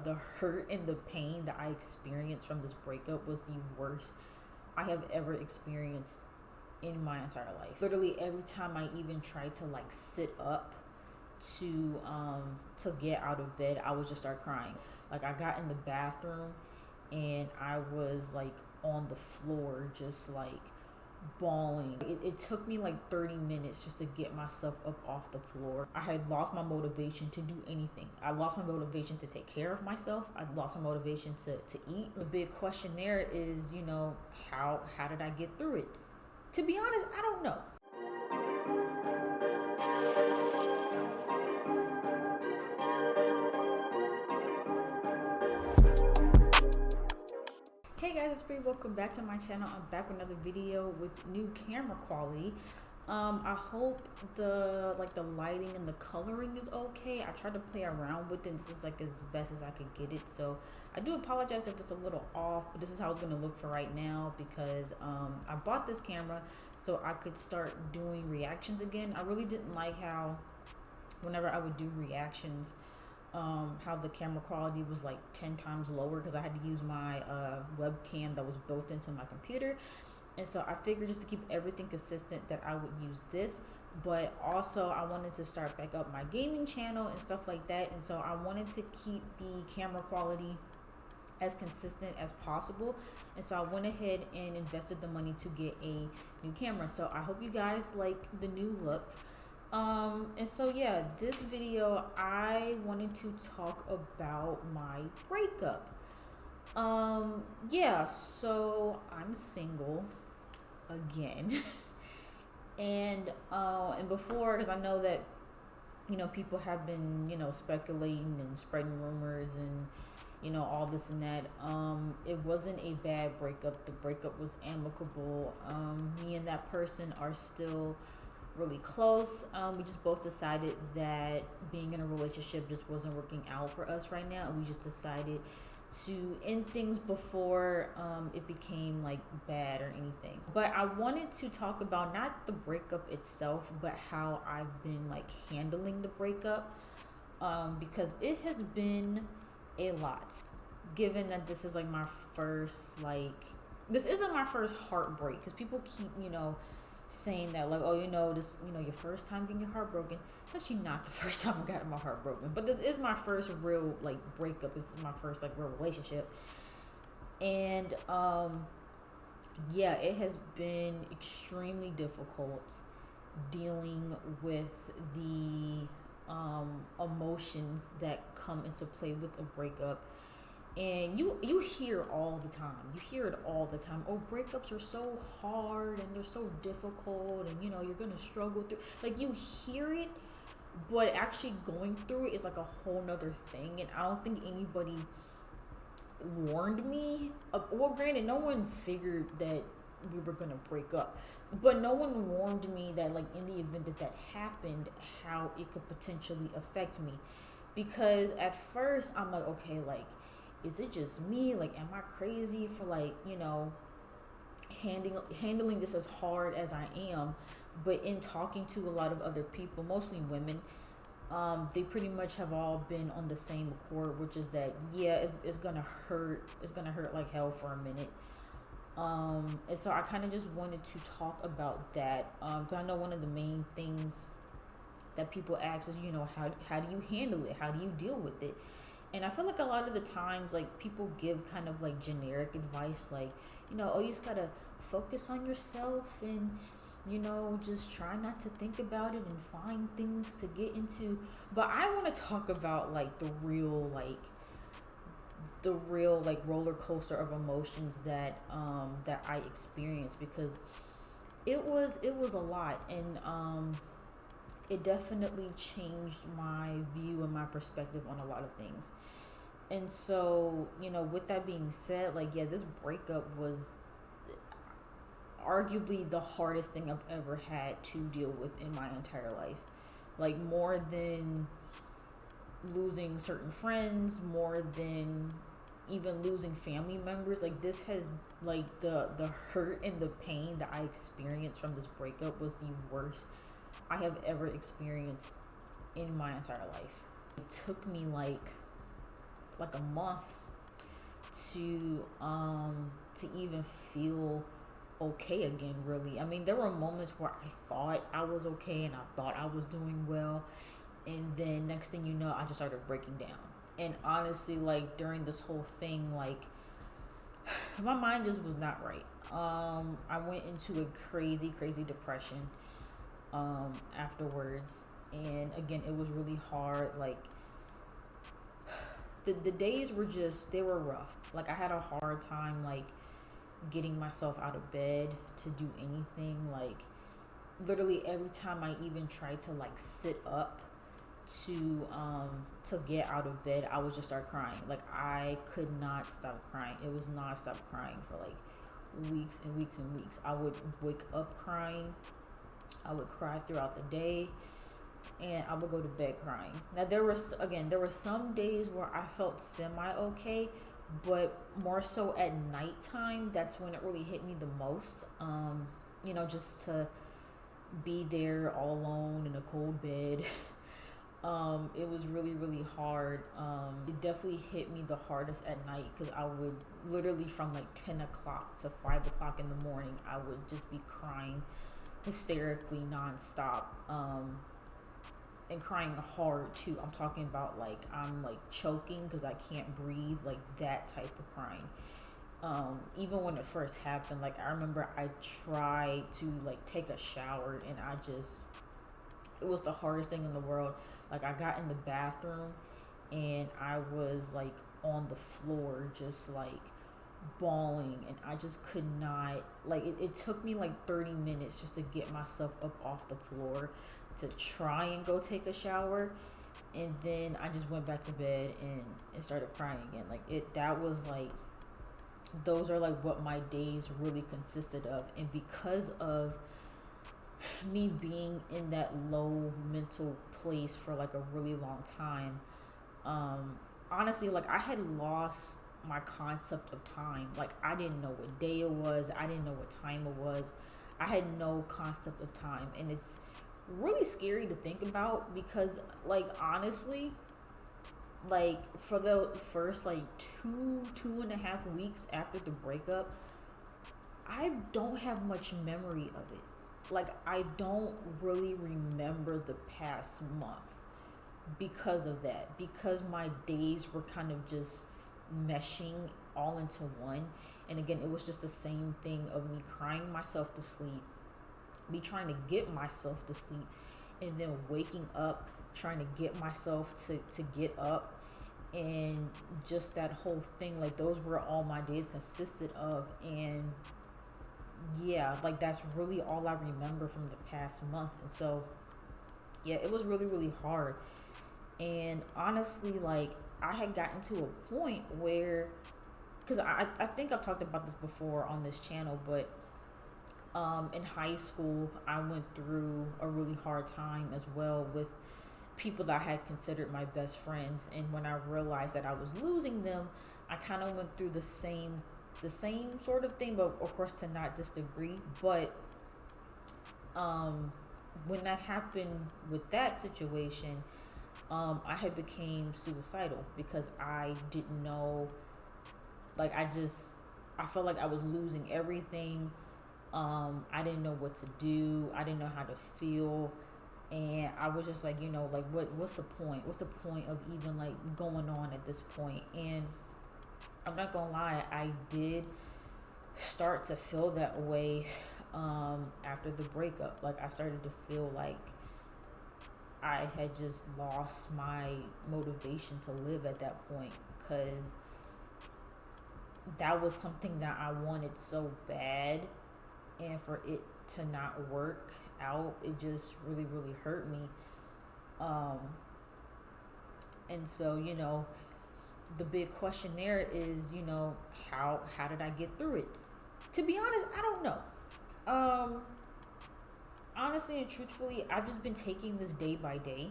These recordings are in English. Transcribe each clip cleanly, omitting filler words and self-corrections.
the hurt and the pain that I experienced from this breakup was the worst I have ever experienced in my entire life. Literally every time I even tried to like sit up to get out of bed, I would just start crying. Like I got in the bathroom and I was like on the floor just like bawling. It took me like 30 minutes just to get myself up off the floor. I had lost my motivation to do anything. I lost my motivation to take care of myself. I lost my motivation to eat. The big question there is, how did I get through it? To be honest, I don't know. Hey guys, it's Bree. Welcome back to my channel. I'm back with another video with new camera quality. I hope the lighting and the coloring is okay. I tried to play around with it. This is like as best as I could get it. So I do apologize if it's a little off, but this is how it's gonna look for right now because I bought this camera so I could start doing reactions again. I really didn't like how whenever I would do reactions, how the camera quality was like 10 times lower because I had to use my webcam that was built into my computer. And so I figured just to keep everything consistent that I would use this, but also I wanted to start back up my gaming channel and stuff like that. And so I wanted to keep the camera quality as consistent as possible. And so I went ahead and invested the money to get a new camera. So I hope you guys like the new look. And so yeah, this video I wanted to talk about my breakup. Yeah, so I'm single again. and before, because I know that people have been speculating and spreading rumors and all this and that. It wasn't a bad breakup. The breakup was amicable. Me and that person are still really close. We just both decided that being in a relationship just wasn't working out for us right now, and we just decided to end things before it became like bad or anything. But I wanted to talk about not the breakup itself, but how I've been like handling the breakup, because it has been a lot, given that this is like my first this isn't my first heartbreak, because people keep saying that like, oh, this, your first time getting your heart broken. It's actually not the first time I got my heart broken, but this is my first real like breakup. This is my first like real relationship. And yeah, it has been extremely difficult dealing with the emotions that come into play with a breakup. And you hear all the time. You hear it all the time. Oh, breakups are so hard and they're so difficult, and you're gonna struggle through. Like, you hear it, but actually going through it is like a whole nother thing. And I don't think anybody warned me. Well, granted, no one figured that we were gonna break up, but no one warned me that like in the event that happened, how it could potentially affect me. Because at first I'm like, okay, like, is it just me? Like, am I crazy for like, handling this as hard as I am? But in talking to a lot of other people, mostly women, they pretty much have all been on the same accord, which is that, yeah, it's gonna hurt. It's gonna hurt like hell for a minute. And so I kind of just wanted to talk about that. Because I know one of the main things that people ask is, how do you handle it? How do you deal with it? And I feel like a lot of the times, like, people give kind of like generic advice, like, oh, you just gotta focus on yourself and, just try not to think about it and find things to get into. But I want to talk about like the real roller coaster of emotions that I experienced, because it was a lot. And it definitely changed my view and my perspective on a lot of things. And so, with that being said, like, yeah, this breakup was arguably the hardest thing I've ever had to deal with in my entire life. Like, more than losing certain friends, more than even losing family members. Like, this has, like, the hurt and the pain that I experienced from this breakup was the worst I have ever experienced in my entire life. It took me like like a month to even feel okay again, really. I mean, there were moments where I thought I was okay and I thought I was doing well, and then next thing you know, I just started breaking down. And honestly, like during this whole thing, like my mind just was not right. I went into a crazy depression afterwards, and again, it was really hard. Like the days were just, they were rough. Like I had a hard time like getting myself out of bed to do anything. Like literally every time I even tried to like sit up to get out of bed, I would just start crying. Like I could not stop crying. It was non-stop crying for like weeks and weeks and weeks. I would wake up crying. I would cry throughout the day, and I would go to bed crying. Now there were some days where I felt semi okay, but more so at nighttime. That's when it really hit me the most. Just to be there all alone in a cold bed. It was really hard. It definitely hit me the hardest at night because I would literally from like 10 o'clock to 5 o'clock in the morning, I would just be crying hysterically nonstop. And crying hard too. I'm talking about like I'm like choking because I can't breathe, like that type of crying. Even when it first happened, like I remember I tried to like take a shower and it was the hardest thing in the world. Like I got in the bathroom and I was like on the floor just like bawling, and I just could not, like it took me like 30 minutes just to get myself up off the floor to try and go take a shower, and then I just went back to bed and started crying again. Like that was like, those are like what my days really consisted of. And because of me being in that low mental place for like a really long time, honestly, like I had lost my concept of time. Like I didn't know what day it was, I didn't know what time it was. I had no concept of time, and it's really scary to think about because like honestly, like for the first like 2.5 weeks after the breakup, I don't have much memory of it. Like I don't really remember the past month because of that, because my days were kind of just meshing all into one. And again, it was just the same thing of me crying myself to sleep, me trying to get myself to sleep, and then waking up trying to get myself to get up, and just that whole thing. Like those were all my days consisted of. And yeah, like that's really all I remember from the past month. And so yeah, it was really hard. And honestly, like I had gotten to a point where, because I think I've talked about this before on this channel, but in high school I went through a really hard time as well with people that I had considered my best friends. And when I realized that I was losing them, I kind of went through the same sort of thing, but of course to not this degree. But when that happened with that situation, I had became suicidal because I didn't know, like I felt like I was losing everything. I didn't know what to do. I didn't know how to feel. And I was just like, like what's the point? What's the point of even like going on at this point? And I'm not gonna lie, I did start to feel that way after the breakup. Like I started to feel like I had just lost my motivation to live at that point, because that was something that I wanted so bad, and for it to not work out, it just really hurt me. um and so the big question there is, how did I get through it? To be honest, I don't know. Honestly and truthfully, I've just been taking this day by day.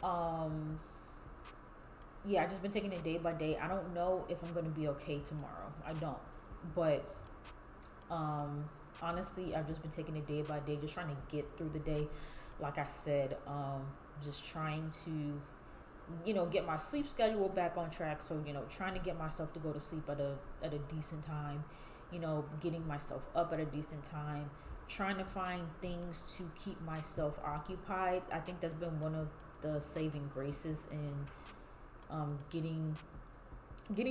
um yeah, I've just been taking it day by day. I don't know if I'm gonna be okay tomorrow. I don't. But honestly, I've just been taking it day by day, just trying to get through the day. Like I said, just trying to get my sleep schedule back on track. So, trying to get myself to go to sleep at a decent time, getting myself up at a decent time, trying to find things to keep myself occupied. I think that's been one of the saving graces in getting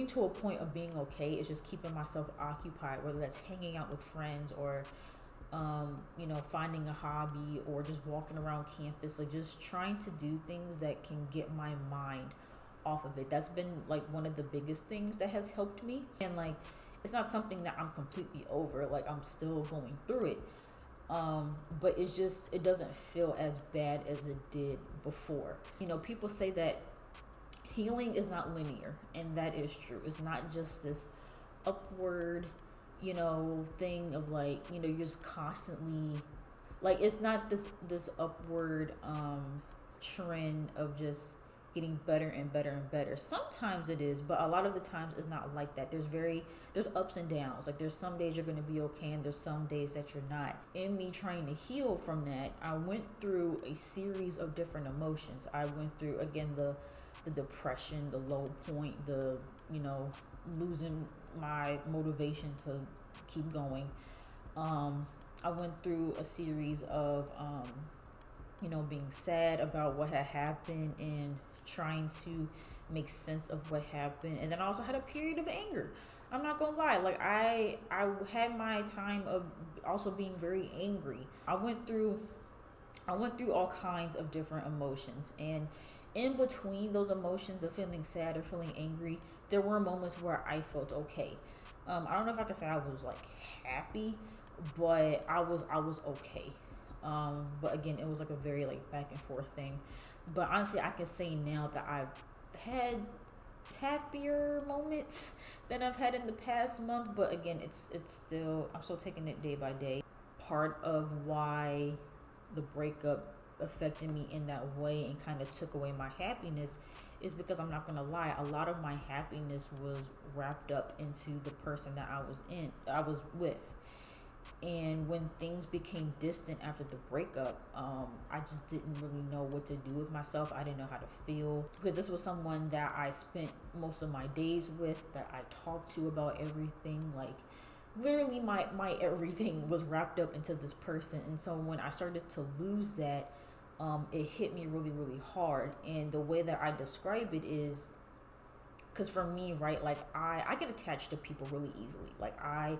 to a point of being okay is just keeping myself occupied, whether that's hanging out with friends or finding a hobby or just walking around campus, like just trying to do things that can get my mind off of it. That's been like one of the biggest things that has helped me. And like, it's not something that I'm completely over. Like, I'm still going through it. But it doesn't feel as bad as it did before. People say that healing is not linear, and that is true. It's not just this upward thing of like, you're just constantly, like, it's not this upward trend of just getting better and better and better. Sometimes it is, but a lot of the times it's not like that. There's ups and downs. Like, there's some days you're going to be okay, and there's some days that you're not. In me trying to heal from that, I went through a series of different emotions. I went through, again, the depression, the low point, the losing my motivation to keep going. I went through a series of being sad about what had happened and trying to make sense of what happened. And then I also had a period of anger. I'm not gonna lie, like I had my time of also being very angry. I went through all kinds of different emotions, and in between those emotions of feeling sad or feeling angry, there were moments where I felt okay. I don't know if I could say I was like happy, but I was okay. But again, it was like a very like back and forth thing. But honestly, I can say now that I've had happier moments than I've had in the past month. But again, I'm still taking it day by day. Part of why the breakup affected me in that way and kind of took away my happiness is because, I'm not gonna lie, a lot of my happiness was wrapped up into the person that I was with. And when things became distant after the breakup, I just didn't really know what to do with myself. I didn't know how to feel, because this was someone that I spent most of my days with, that I talked to about everything. Like, literally my everything was wrapped up into this person. And so when I started to lose that, it hit me really, really hard. And the way that I describe it is, because for me, right, like I get attached to people really easily. Like, I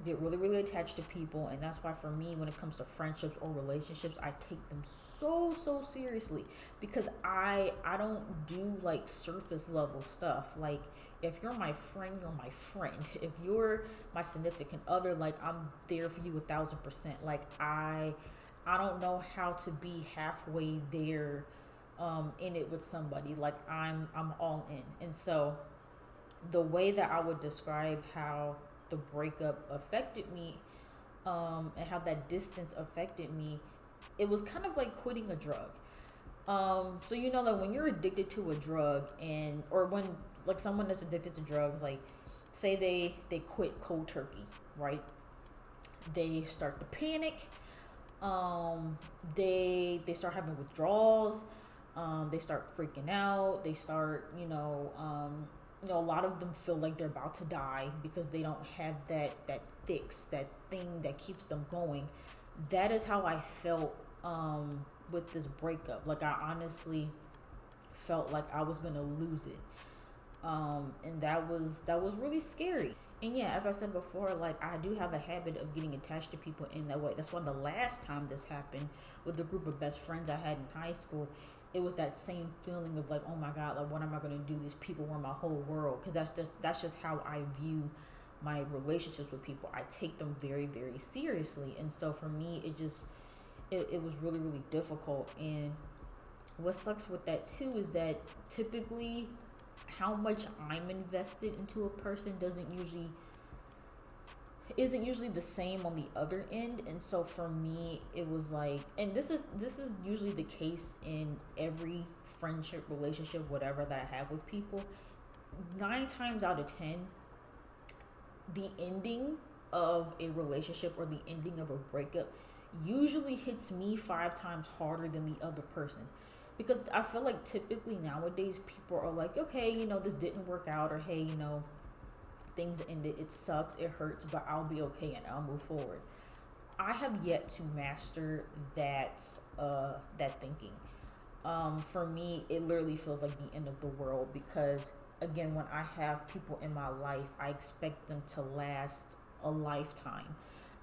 get really, really attached to people, and that's why for me, when it comes to friendships or relationships, I take them so seriously, because I don't do like surface level stuff. Like, if you're my friend, you're my friend. If you're my significant other, like, I'm there for you 1,000%. Like, I don't know how to be halfway there in it with somebody. Like, I'm all in. And so the way that I would describe how the breakup affected me, and how that distance affected me, it was kind of like quitting a drug. So like, when you're addicted to a drug, or when like someone that's addicted to drugs, like, say they quit cold turkey, right? They start to panic. They start having withdrawals. They start freaking out. They start, a lot of them feel like they're about to die because they don't have that fix, that thing that keeps them going. That is how I felt with this breakup. Like, I honestly felt like I was gonna lose it, and that was really scary. And yeah, as I said before, like, I do have a habit of getting attached to people in that way. That's why the last time this happened with the group of best friends I had in high school, it was that same feeling of like, oh my God, like, what am I going to do? These people were my whole world. Because that's just how I view my relationships with people. I take them very, very seriously. And so for me, it was really, really difficult. And what sucks with that too is that typically how much I'm invested into a person isn't usually the same on the other end. And so for me, it was like, and this is usually the case in every friendship, relationship, whatever that I have with people. 9 times out of 10, the ending of a relationship or the ending of a breakup usually hits me 5 times harder than the other person, because I feel like typically nowadays people are like, okay, this didn't work out, or hey, things ended, it sucks, it hurts, but I'll be okay and I'll move forward. I have yet to master that thinking. For me, it literally feels like the end of the world because, again, when I have people in my life, I expect them to last a lifetime.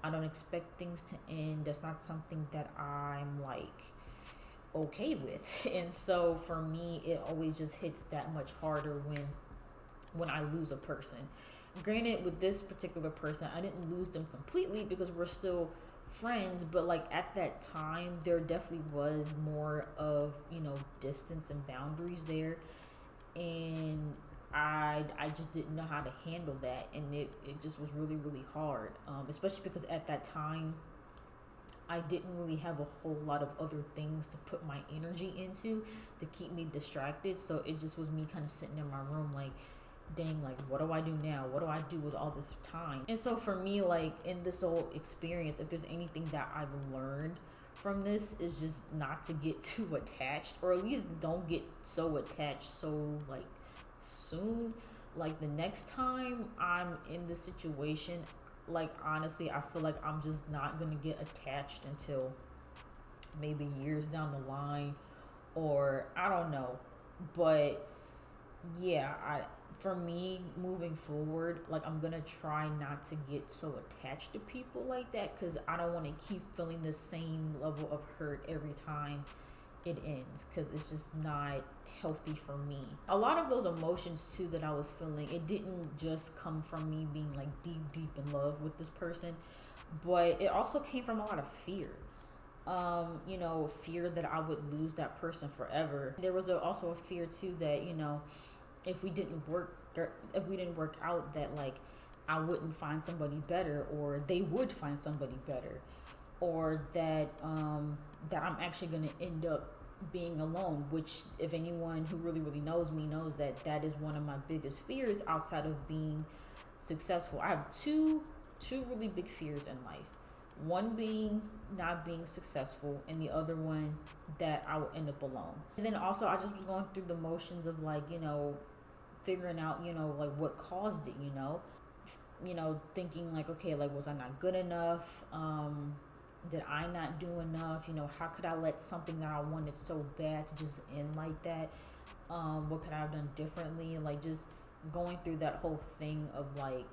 I don't expect things to end. That's not something that I'm like okay with. And so for me, it always just hits that much harder when I lose a person. Granted, with this particular person, I didn't lose them completely because we're still friends, but like at that time, there definitely was more of, distance and boundaries there. And I just didn't know how to handle that. And it just was really, really hard, especially because at that time, I didn't really have a whole lot of other things to put my energy into to keep me distracted. So it just was me kind of sitting in my room like, dang, like, what do I do now? What do I do with all this time? And so for me, like, in this whole experience, if there's anything that I've learned from this, is just not to get too attached, or at least don't get so attached so, like, soon. Like, the next time I'm in this situation, like, honestly, I feel like I'm just not gonna get attached until maybe years down the line, or I don't know. But yeah, I for me moving forward, like, I'm gonna try not to get so attached to people like that, because I don't want to keep feeling the same level of hurt every time it ends, because it's just not healthy for me. A lot of those emotions too that I was feeling, it didn't just come from me being like deep in love with this person, but it also came from a lot of fear. Fear that I would lose that person forever. There was also a fear too that, if we didn't work if we didn't work out, that like I wouldn't find somebody better, or they would find somebody better, or that I'm actually going to end up being alone, which, if anyone who really, really knows me knows that that is one of my biggest fears outside of being successful. I have two really big fears in life. One being not being successful, and the other one that I will end up alone. And then also, I just was going through the motions of like, figuring out, like what caused it, thinking like, okay, like, was I not good enough? Did I not do enough? How could I let something that I wanted so bad to just end like that? What could I have done differently? Like, just going through that whole thing of like,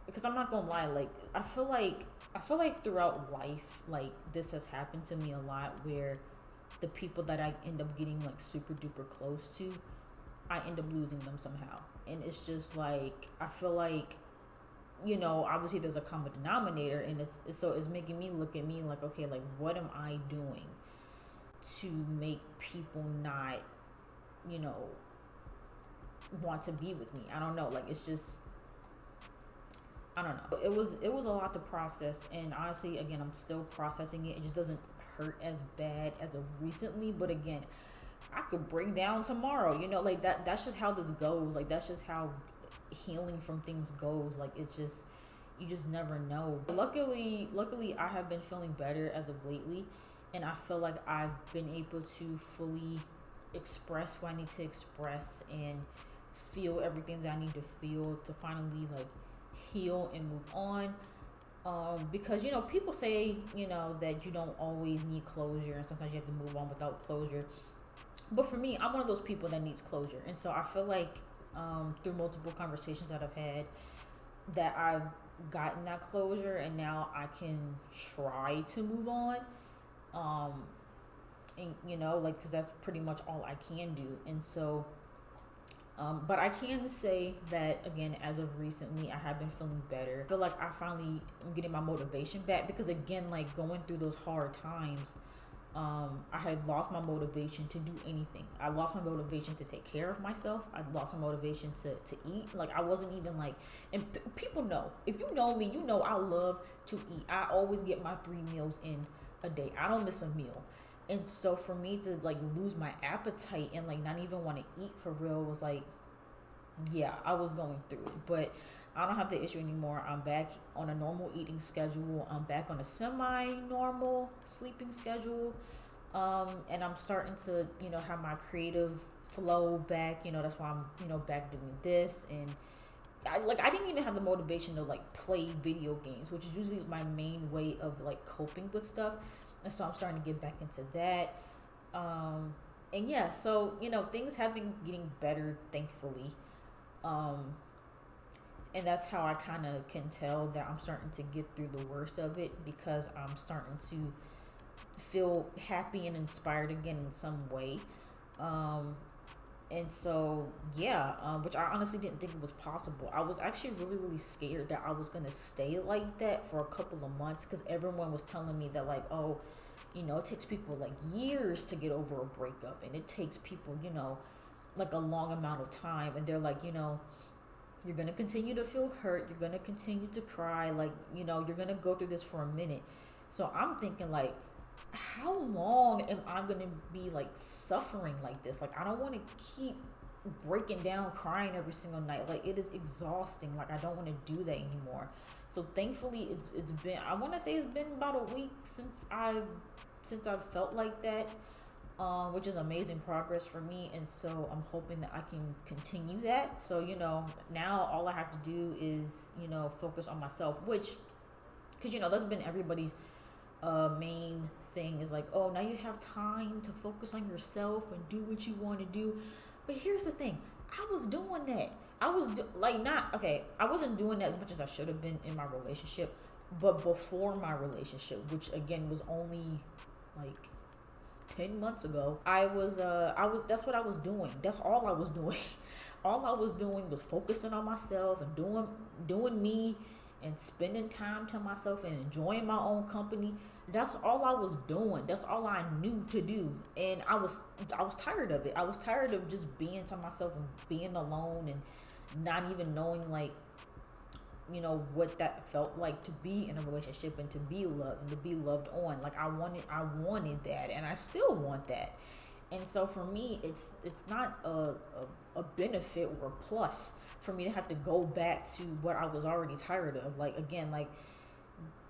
because I'm not gonna lie, like, I feel like throughout life, like, this has happened to me a lot, where the people that I end up getting like super duper close to, I end up losing them somehow. And it's just like, I feel like, obviously there's a common denominator, and it's making me look at me like, okay, like, what am I doing to make people not, you know, want to be with me? I don't know. Like, it's just, I don't know. It was a lot to process, and honestly, again, I'm still processing it. It just doesn't hurt as bad as of recently, but again, I could break down tomorrow. Like, that's just how this goes. Like, that's just how healing from things goes. Like, it's just, you just never know. Luckily, I have been feeling better as of lately, and I feel like I've been able to fully express what I need to express and feel everything that I need to feel to finally like heal and move on. Because people say that you don't always need closure, and sometimes you have to move on without closure. But for me, I'm one of those people that needs closure, and so I feel like through multiple conversations that I've had, that I've gotten that closure, and now I can try to move on. Um, and like, because that's pretty much all I can do, and so. But I can say that, again, as of recently, I have been feeling better. I feel like I finally am getting my motivation back, because again, like, going through those hard times, I had lost my motivation to do anything. I lost my motivation to take care of myself. I lost my motivation to eat. Like, I wasn't even like, and people know, if you know me, I love to eat. I always get my 3 meals in a day. I don't miss a meal. And so for me to like lose my appetite and like not even want to eat for real was like, yeah, I was going through it. But I don't have the issue anymore. I'm back on a normal eating schedule. I'm back on a semi-normal sleeping schedule. And I'm starting to, have my creative flow back. That's why I'm, back doing this. And I didn't even have the motivation to like play video games, which is usually my main way of like coping with stuff. And so I'm starting to get back into that. Um, and yeah, so things have been getting better, thankfully. Um, and that's how I kind of can tell that I'm starting to get through the worst of it, because I'm starting to feel happy and inspired again in some way. Um, and so yeah, which I honestly didn't think it was possible. I was actually really really scared that I was gonna stay like that for a couple of months, because everyone was telling me that, like, oh, it takes people like years to get over a breakup, and it takes people, like a long amount of time, and they're like, you're gonna continue to feel hurt, you're gonna continue to cry, like, you're gonna go through this for a minute. So I'm thinking, like, how long am I gonna be like suffering like this? Like, I don't want to keep breaking down crying every single night. Like, it is exhausting. Like, I don't want to do that anymore. So thankfully it's been, I want to say it's been about a week since I've felt like that, which is amazing progress for me. And so I'm hoping that I can continue that. So, now all I have to do is, focus on myself, which, because, that's been everybody's main thing, is like, oh, now you have time to focus on yourself and do what you want to do. But here's the thing, I was doing that. Not okay, I wasn't doing that as much as I should have been in my relationship, but before my relationship, which again was only like 10 months ago, I was that's what I was doing. That's all I was doing. All I was doing was focusing on myself and doing me, and spending time to myself and enjoying my own company. That's all I was doing. That's all I knew to do. And I was tired of it. I was tired of just being to myself and being alone, and not even knowing, like, what that felt like to be in a relationship and to be loved and to be loved on. Like, I wanted that, and I still want that. And so for me, it's not a benefit or a plus for me to have to go back to what I was already tired of. Like, again, like,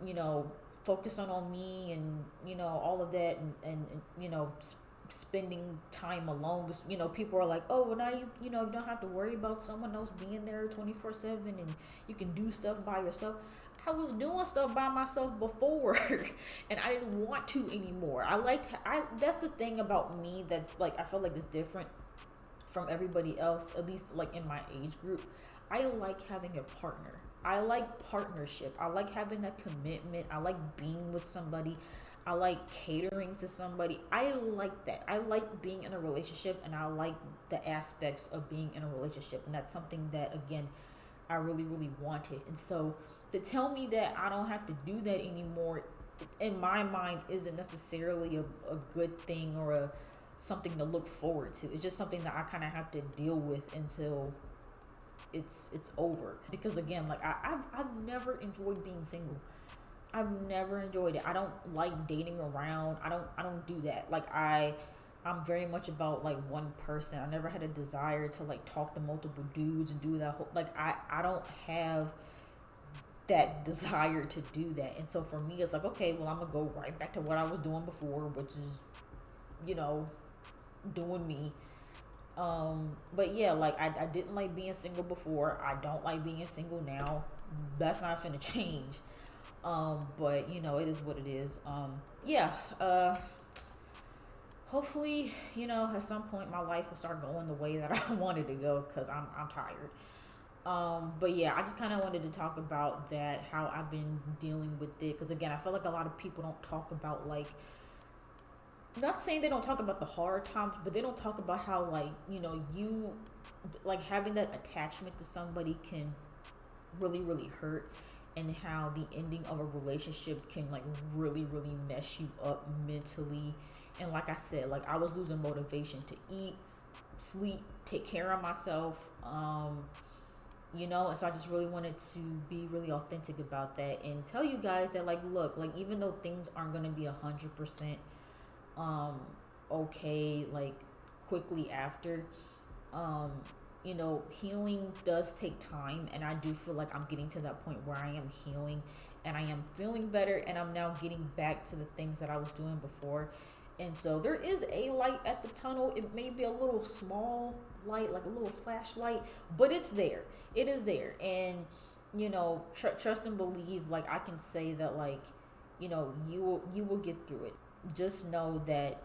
you know focusing on me, and all of that, and spending time alone. Because, people are like, oh, well, now you don't have to worry about someone else being there 24/7, and you can do stuff by yourself. I was doing stuff by myself before, and I didn't want to anymore. That's the thing about me that's, like, I feel like it's different from everybody else, at least like in my age group. I like having a partner. I like partnership. I like having that commitment. I like being with somebody. I like catering to somebody. I like that. I like being in a relationship, and I like the aspects of being in a relationship. And that's something that, again, I really, really wanted. And so to tell me that I don't have to do that anymore, in my mind, isn't necessarily a good thing, or something to look forward to. It's just something that I kind of have to deal with until it's over. Because, again, like, I've never enjoyed being single. I've never enjoyed it. I don't like dating around. I don't do that. Like, I'm very much about, like, one person. I never had a desire to, like, talk to multiple dudes and do that whole, like, I don't have that desire to do that. And so for me, it's like, okay, well, I'm gonna go right back to what I was doing before, which is, you know doing me. But yeah, like, I didn't like being single before. I don't like being single now. That's not finna change. But it is what it is. Yeah. Hopefully, at some point my life will start going the way that I wanted to go, because I'm tired. But yeah, I just kind of wanted to talk about that, how I've been dealing with it, because, again, I feel like a lot of people don't talk about, like, not saying they don't talk about the hard times, but they don't talk about how, like, you, like, having that attachment to somebody can really really hurt, and how the ending of a relationship can, like, really really mess you up mentally. And like I said, like, I was losing motivation to eat, sleep, take care of myself. And so I just really wanted to be really authentic about that, and tell you guys that, like, look, like, even though things aren't going to be 100% um okay, like, quickly after, um healing does take time, and I do feel like I'm getting to that point where I am healing, and I am feeling better, and I'm now getting back to the things that I was doing before. And so there is a light at the tunnel. It may be a little small light, like a little flashlight, but it's there. It is there. And trust and believe. Like, I can say that, like, you will get through it. Just know that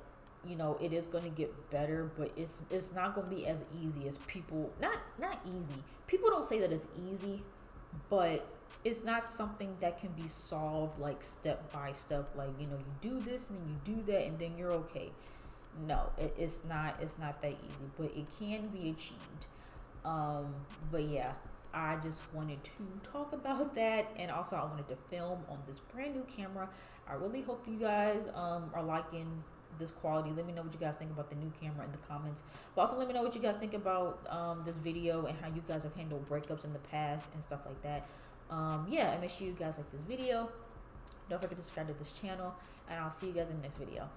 it is going to get better, but it's not going to be as easy as people. Not easy. People don't say that it's easy, but it's not something that can be solved like step by step. Like, you do this and then you do that and then you're okay. No, it's not that easy, but it can be achieved. But yeah, I just wanted to talk about that, and also I wanted to film on this brand new camera. I really hope you guys are liking this quality. Let me know what you guys think about the new camera in the comments, but also let me know what you guys think about this video and how you guys have handled breakups in the past and stuff like that. Yeah, and make sure you guys like this video. Don't forget to subscribe to this channel, and I'll see you guys in the next video.